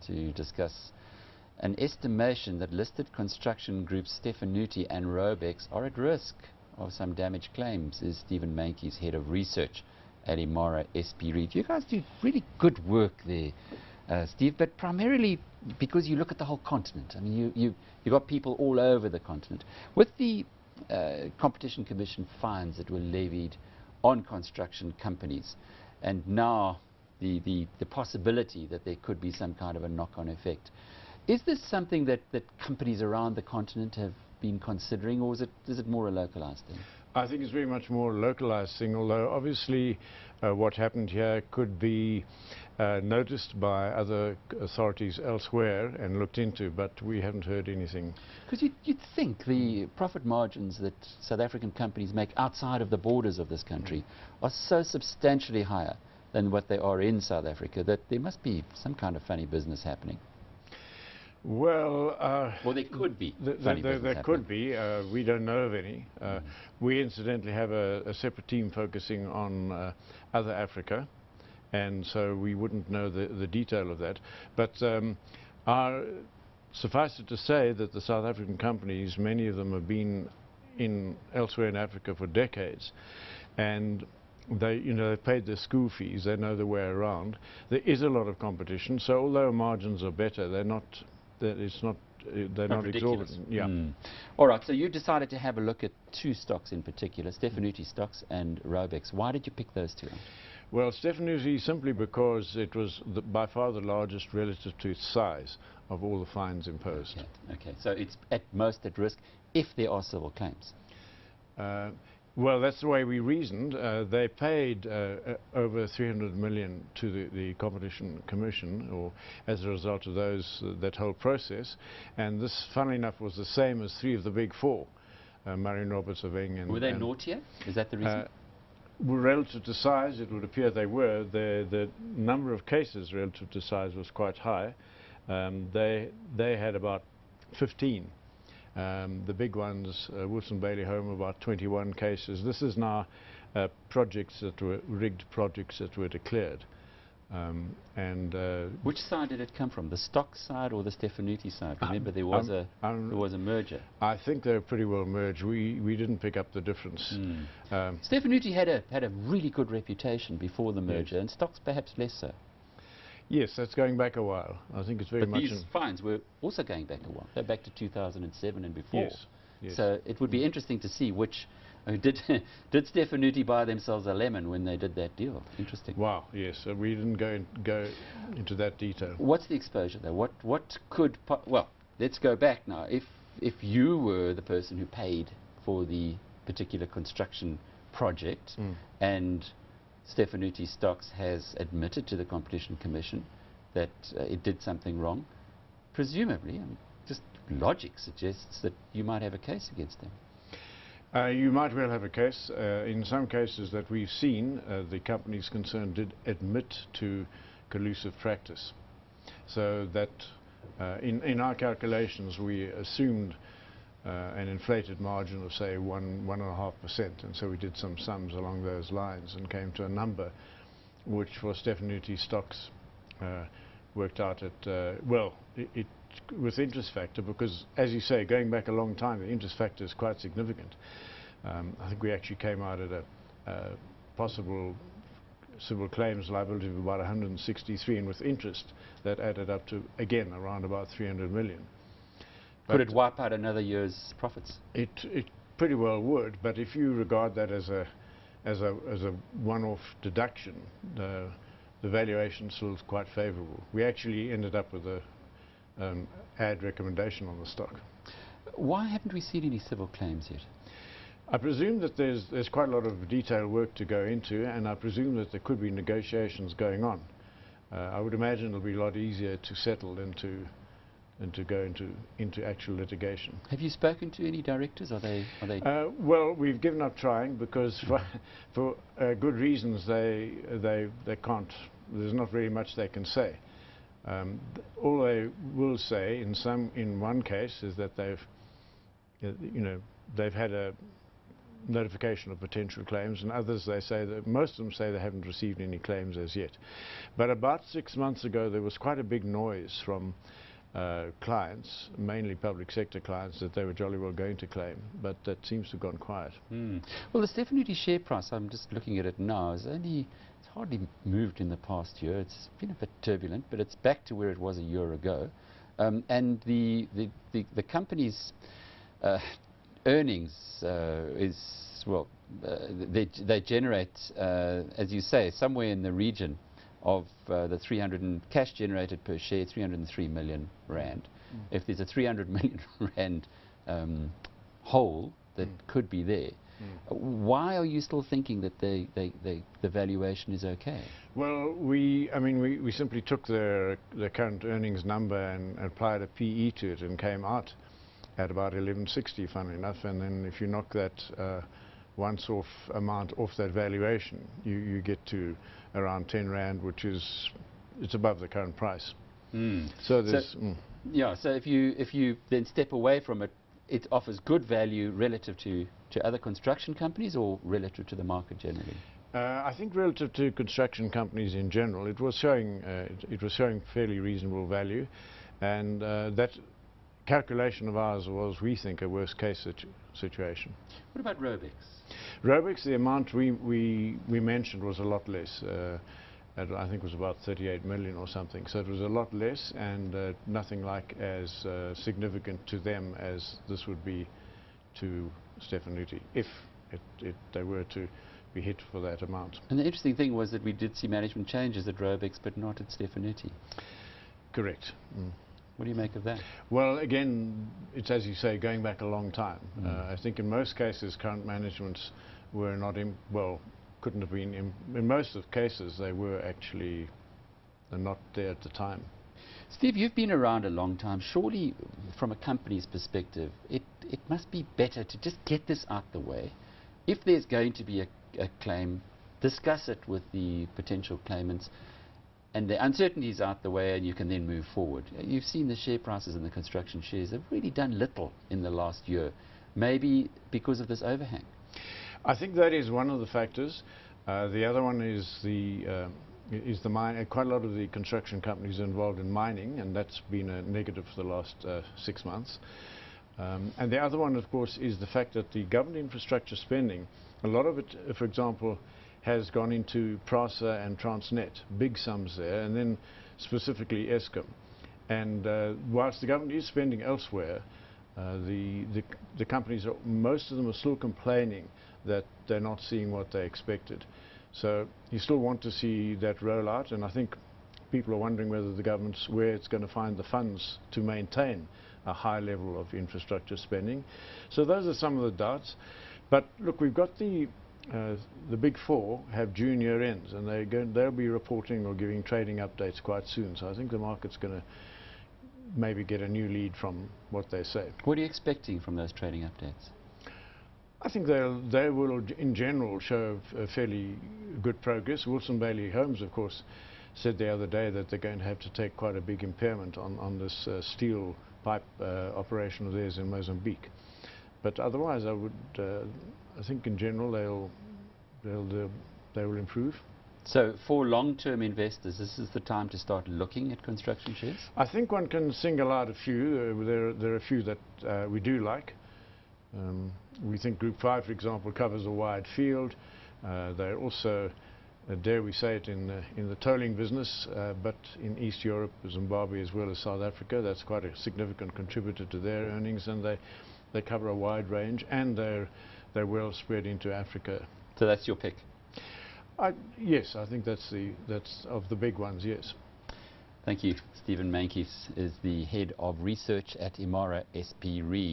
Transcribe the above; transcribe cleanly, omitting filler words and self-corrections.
to discuss an estimation that listed construction groups Stefanutti and Raubex are at risk of some damage claims, is Stephen Meintjes, Head of Research at Imara S.P. Reid. You guys do really good work there, Steve, but primarily because you look at the whole continent. I mean, you've got people all over the continent. With the Competition Commission fines that were levied on construction companies, and now the possibility that there could be some kind of a knock-on effect, is this something that companies around the continent have been considering, or is it more a localized thing? I think it's very much more a localized thing, although obviously what happened here could be noticed by other authorities elsewhere and looked into, but we haven't heard anything. Because you'd think the profit margins that South African companies make outside of the borders of this country are so substantially higher than what they are in South Africa that there must be some kind of funny business happening. Well, there could be. There could be. We don't know of any. We incidentally have a separate team focusing on other Africa, and so we wouldn't know the detail of that. But suffice it to say that the South African companies, many of them have been elsewhere in Africa for decades, and they've paid their school fees. They know their way around. There is a lot of competition, so although margins are better, they're not exorbitant. Yeah. All right, so you decided to have a look at two stocks in particular, Stefanutti stocks and Raubex. Why did you pick those two? Well, Stefanutti simply because it was by far the largest relative to its size of all the fines imposed. Okay, so it's at most at risk if there are civil claims. Well, that's the way we reasoned. They paid over 300 million to the Competition Commission, or as a result of that whole process. And this, funnily enough, was the same as three of the big four, Marion Roberts of Eng and... Were they naughtier? Is that the reason? Relative to size, it would appear they were. The number of cases relative to size was quite high. They had about 15. The big ones, Wilson Bailey Home, about 21 cases. This is now projects that were rigged projects that were declared. Which side did it come from? The stock side or the Stefanutti side? Remember, there was a merger. I think they're pretty well merged. We didn't pick up the difference. Stefanutti had a really good reputation before the merger, and stocks perhaps less so. Yes, that's going back a while. I think it's very much... But these fines were also going back a while. They're back to 2007 and before. Yes. So it would be interesting to see which... did Stefanutti buy themselves a lemon when they did that deal? Interesting. Wow, yes. We didn't go into that detail. What's the exposure though? What could... Well, let's go back now. If you were the person who paid for the particular construction project and Stefanutti Stocks has admitted to the Competition Commission that it did something wrong, presumably, just logic suggests that you might have a case against them. You might well have a case. In some cases that we've seen, the companies concerned did admit to collusive practice. So that in our calculations we assumed an inflated margin of say 1.5%, and so we did some sums along those lines and came to a number which for Stefanutti Stocks worked out at with interest factor, because as you say, going back a long time, the interest factor is quite significant. I think we actually came out at a possible civil claims liability of about 163, and with interest that added up to again around about 300 million. Could it wipe out another year's profits? It pretty well would, but if you regard that as a one-off deduction, the valuation still is quite favourable. We actually ended up with a ad recommendation on the stock. Why haven't we seen any civil claims yet? I presume that there's quite a lot of detailed work to go into, and I presume that there could be negotiations going on. I would imagine it'll be a lot easier to settle than to go into actual litigation. Have you spoken to any directors? Are they? Well, we've given up trying because for good reasons they can't. There's not very much they can say. All they will say in one case is that they've had notification of potential claims, and others, they say that most of them say they haven't received any claims as yet. But about 6 months ago there was quite a big noise from clients, mainly public sector clients, that they were jolly well going to claim, but that seems to have gone quiet. Well, the Stefanutti share price, I'm just looking at it now, it's hardly moved in the past year. It's been a bit turbulent, but it's back to where it was a year ago. And the company's earnings is, well, they generate, as you say, somewhere in the region of the cash generated per share, 303 million rand. If there's a 300 million rand hole that could be there, why are you still thinking that the valuation is okay? Well, we simply took the current earnings number and applied a PE to it and came out at about 1160, funnily enough, and then if you knock that once-off amount off that valuation, you get to around 10 rand, which is, it's above the current price. So there's yeah, so if you then step away from it, it offers good value relative to other construction companies or relative to the market generally? I think relative to construction companies in general, it was showing fairly reasonable value, and that calculation of ours was, we think, a worst case situation. What about Raubex? Raubex, the amount we mentioned was a lot less. I think it was about 38 million or something. So it was a lot less, and nothing like as significant to them as this would be to Stefanutti, if they were to be hit for that amount. And the interesting thing was that we did see management changes at Raubex, but not at Stefanutti. Correct. What do you make of that? Well, again, it's, as you say, going back a long time. I think in most cases current managements were not couldn't have been in most of the cases they were actually not there at the time. Steve, you've been around a long time. Surely from a company's perspective it must be better to just get this out the way. If there's going to be a claim, discuss it with the potential claimants, and the uncertainties out the way, and you can then move forward. You've seen the share prices in the construction shares have really done little in the last year, maybe because of this overhang. I think that is one of the factors. The other one is the mine. Quite a lot of the construction companies are involved in mining, and that's been a negative for the last 6 months. And the other one, of course, is the fact that the government infrastructure spending, a lot of it, for example, has gone into PRASA and Transnet, big sums there, and then specifically Eskom. And whilst the government is spending elsewhere, the companies, most of them are still complaining that they're not seeing what they expected. So you still want to see that roll out, and I think people are wondering whether the government's where it's going to find the funds to maintain a high level of infrastructure spending. So those are some of the doubts. But look, we've got the big four have June year ends, and they'll be reporting or giving trading updates quite soon. So I think the market's going to maybe get a new lead from what they say. What are you expecting from those trading updates? I think they will in general show fairly good progress. Wilson Bailey Holmes, of course, said the other day that they're going to have to take quite a big impairment on this steel pipe operation of theirs in Mozambique. But otherwise, I think in general they will improve. So for long-term investors, this is the time to start looking at construction shares? I think one can single out a few. There are a few that we do like. We think Group 5, for example, covers a wide field. They're also, dare we say it, in the tolling business, but in East Europe, Zimbabwe as well as South Africa. That's quite a significant contributor to their earnings, and they cover a wide range, and they're well spread into Africa. So that's your pick? Yes, I think that's of the big ones, yes. Thank you. Stephen Meintjes is the head of research at Imara S.P. Reid.